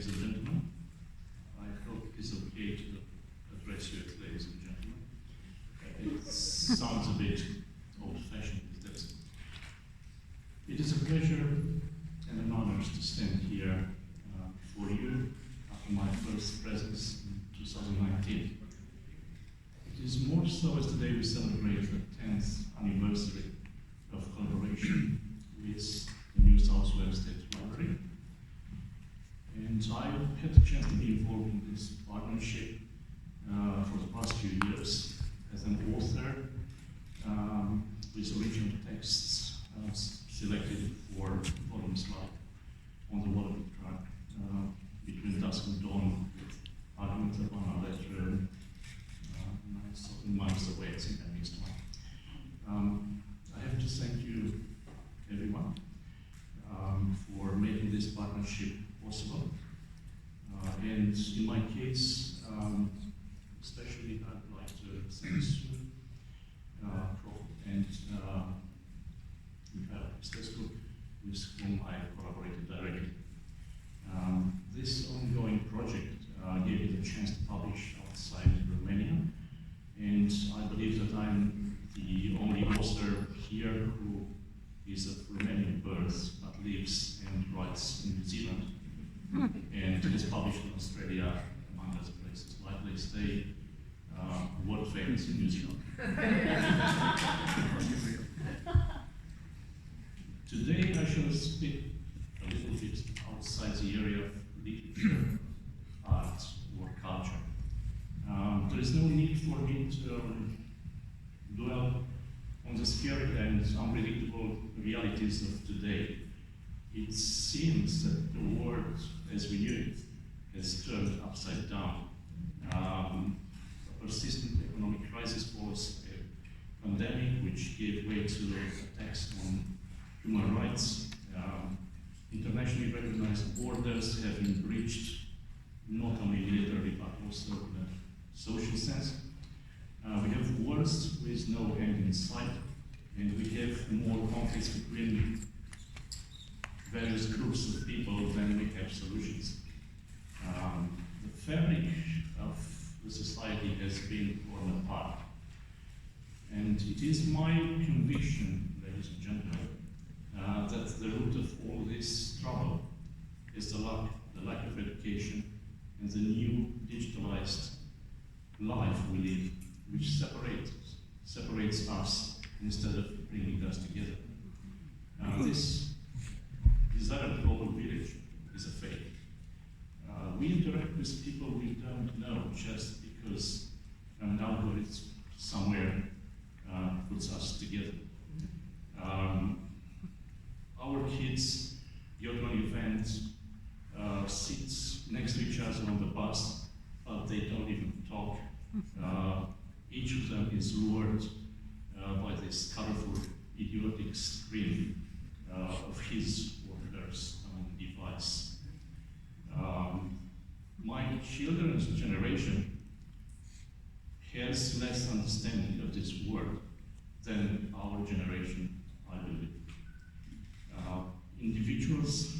ladies and gentlemen. I hope it is okay to address you as ladies and gentlemen. It sounds a bit old-fashioned, but that's it. Is a pleasure and an honor to stand here before you after my first presence in 2019. It is more so as today we celebrate the 10th anniversary of collaboration with the New South Wales State Library. And I've had the chance to be involved in this partnership for the past few years as an author with original texts selected for volumes like On the Water Track, Between Dusk and Dawn, Arguments Upon Our Letter, Miles Away, I think I missed one. I have to thank you, everyone, for making this partnership possible. And in my case, especially I'd like to thank you, and Mihaela Cristescu, with whom I collaborated directly. This ongoing project gave me the chance to publish outside Romania, and I believe that I'm the only author here who is of Romanian birth but lives and writes in New Zealand and has published in Australia, among other places, like they say, world famous in New Zealand. Today I shall speak a little bit outside the area of literature, art, or culture. There is no need for me to dwell on the scary and unpredictable realities of today. It seems that the world as we knew it has turned upside down. A persistent economic crisis follows a pandemic which gave way to attacks on human rights. Internationally recognized borders have been breached, not only militarily but also in a social sense. We have wars with no end in sight, and we have more conflicts between various groups of people than we have solutions. The fabric of the society has been torn apart. And it is my conviction, ladies and gentlemen, that the root of all this trouble is the lack of education and the new digitalized life we live, which separates us instead of bringing us together. This desired global village is a fake. We interact with people we don't know just because an algorithm somewhere puts us together. Our kids go to an event, sit next to each other on the bus, but they don't even talk. Each of them is lured by this colorful, idiotic screen of his or her own device. My children's generation has less understanding of this world than our generation, I believe. Individuals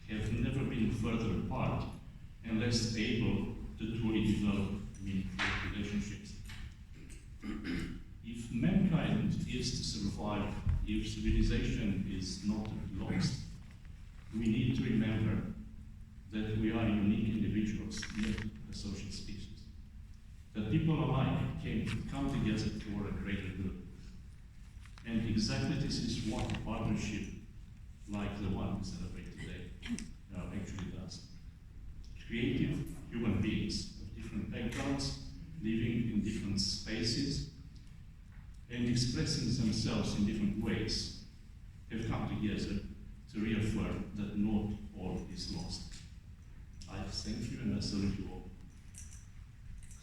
have never been further apart and less able to truly develop meaningful relationships. If mankind is to survive, if civilization is not lost, we need to remember that we are unique individuals, not a social species. That people alike come together for a greater good. And exactly this is what a partnership like the one we celebrate today actually does. Creative human beings of different backgrounds, living in different spaces, and expressing themselves in different ways, have come together to reaffirm that not all is lost. I thank you and I salute you all.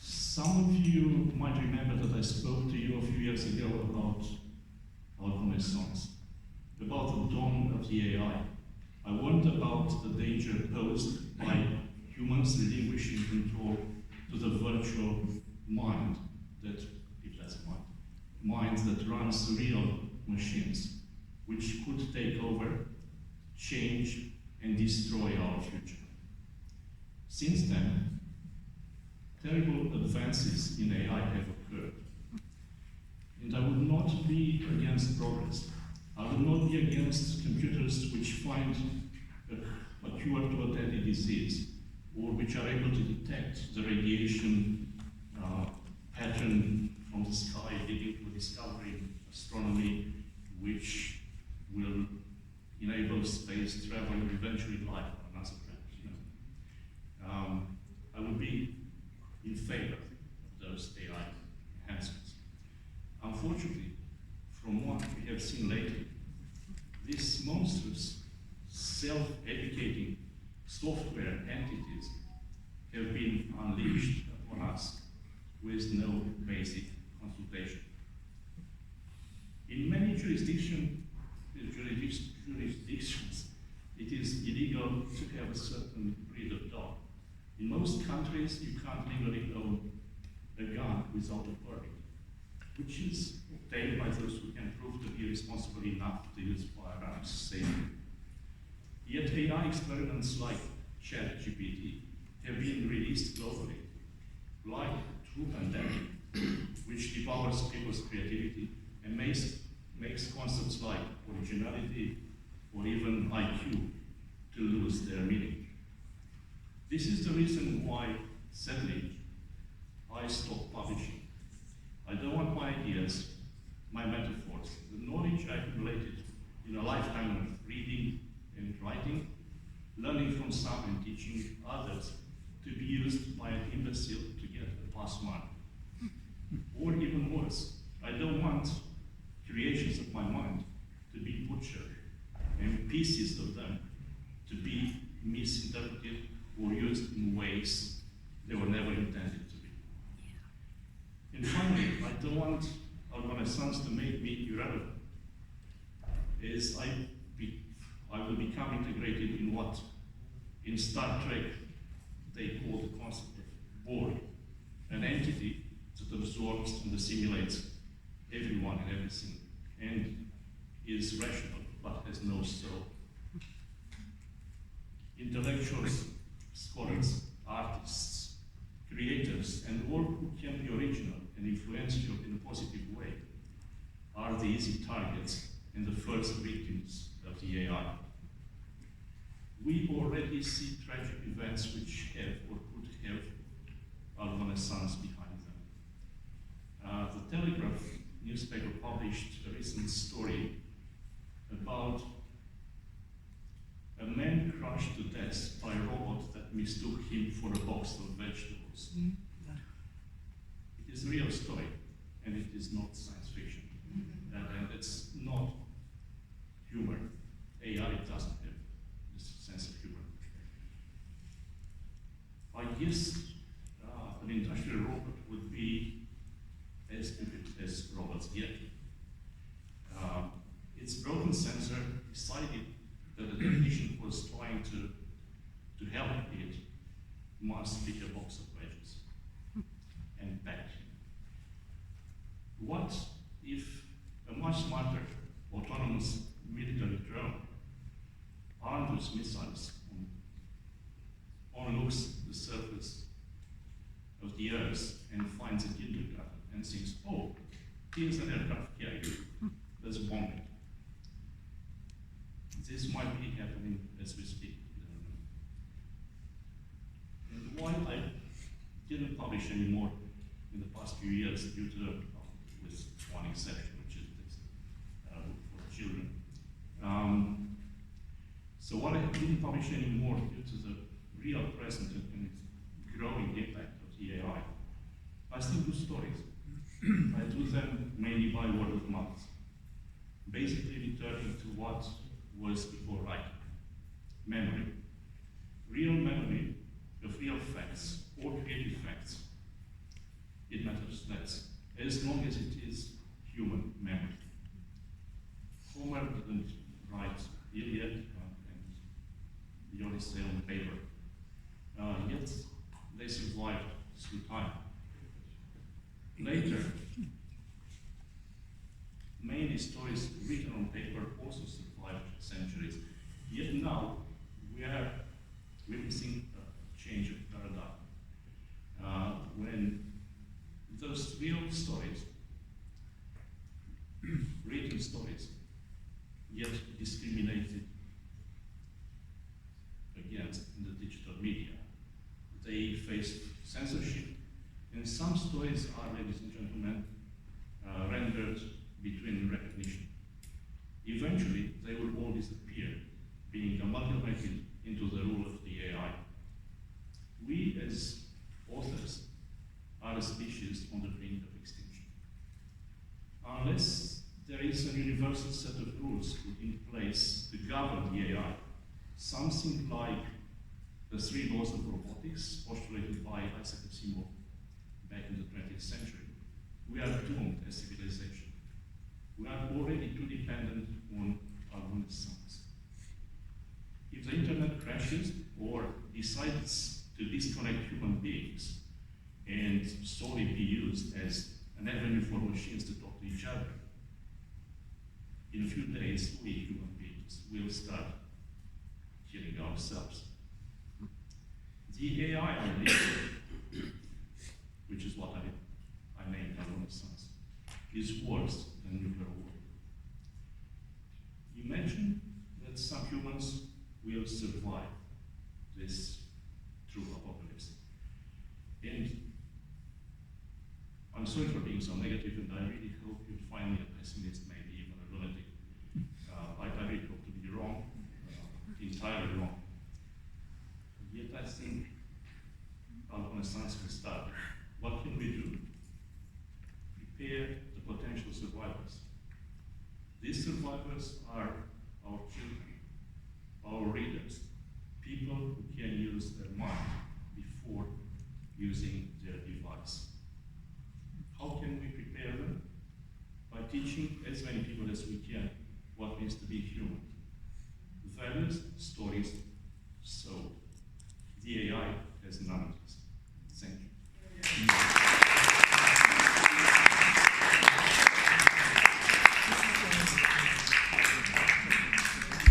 Some of you might remember that I spoke to you a few years ago about our Renaissance, about the dawn of the AI. I warned about the danger posed by humans relinquishing control to the virtual mind that, if that's a mind that runs real machines, which could take over, change, and destroy our future. Since then, terrible advances in AI have occurred. And I would not be against progress. I would not be against computers which find a cure to a deadly disease, or which are able to detect the radiation pattern from the sky, leading to a discovery in astronomy, which will enable space travel and eventually life on another planet. I would be in favor of those AI enhancements. Unfortunately, from what we have seen lately, these monstrous self-educating software entities have been unleashed upon us with no basic consultation. In many jurisdictions, it is illegal to have a certain breed of dog. In most countries, you can't legally own a gun without a permit, which is obtained by those who can prove to be responsible enough to use firearms safely. Yet AI experiments like ChatGPT have been released globally, like a true pandemic, which devours people's creativity and makes concepts like originality or even IQ to lose their meaning. This is the reason why, sadly, I stopped publishing. I don't want my ideas, my metaphors, the knowledge I accumulated in a lifetime of reading and writing, learning from some and teaching others, to be used by an imbecile to get a pass mark. Or even worse, I don't want creations of my mind to be butchered and pieces of them to be misinterpreted or used in ways they were never intended to be. And finally, I don't want my sons to make me irrelevant, as I will become integrated in what in Star Trek they call the concept of Borg, an entity that absorbs and assimilates everyone and everything, and is rational but has no soul. Intellectuals, scholars, artists, creators, and all who can be original and influential in a positive way are the easy targets and the first victims of the AI. We already see tragic events which have or could have our Renaissance behind them. The Telegraph newspaper published a recent story about a man crushed to death by a robot that mistook him for a box of vegetables. It is a real story, and it is not science fiction. And it's not humor. AI doesn't have this sense of humor. I guess an industrial robot would be as stupid as robots get. Its broken sensor decided that the technician was trying to help it must pick a box of veggies and pack him. What if a much smarter autonomous military drone armed with missiles overlooks the surface of the Earth and finds a kindergarten and thinks, oh, here's an aircraft carrier, let's bomb it. This might be happening as we speak. And while I didn't publish anymore in the past few years due to, with one exception, which is this for children. So while I didn't publish anymore due to the real present and growing impact of the AI, I still do stories. I do them mainly by word of mouth, basically returning to what was before writing. Memory. Real memory of real facts or creative facts. It matters less, as long as it is human memory. Homer didn't write Iliad and the Odyssey on paper, yet they survived through time. Later, many stories written on paper also survived centuries. Yet now, we are witnessing a change of those real stories, written stories, yet discriminated against in the digital media. They face censorship, and some stories are, ladies and gentlemen, rendered between recognition. Eventually, they will all disappear, being amalgamated into the rule of the AI. We, as authors, are a species on the brink of extinction. Unless there is a universal set of rules put in place to govern the AI, something like the 3 laws of robotics postulated by Isaac Asimov back in the 20th century, we are doomed as civilization. We are already too dependent on our own sons. If the internet crashes or decides to disconnect human beings and solely be used as an avenue for machines to talk to each other, in a few days, we human beings will start killing ourselves. The AI idea, which is what I named our Renaissance, is worse than nuclear war. Imagine that some humans will survive this true apocalypse. And I'm sorry for being so negative, and I really hope you find me a pessimist, maybe even a lunatic. I really hope to be wrong, entirely wrong. Yet I think our Renaissance will start. What can we do? Prepare the potential survivors. These survivors are our children, our readers, people who can use their mind before using their device. How can we prepare them? By teaching as many people as we can what means to be human. Values, stories, soul. The AI has none of this. Thank you.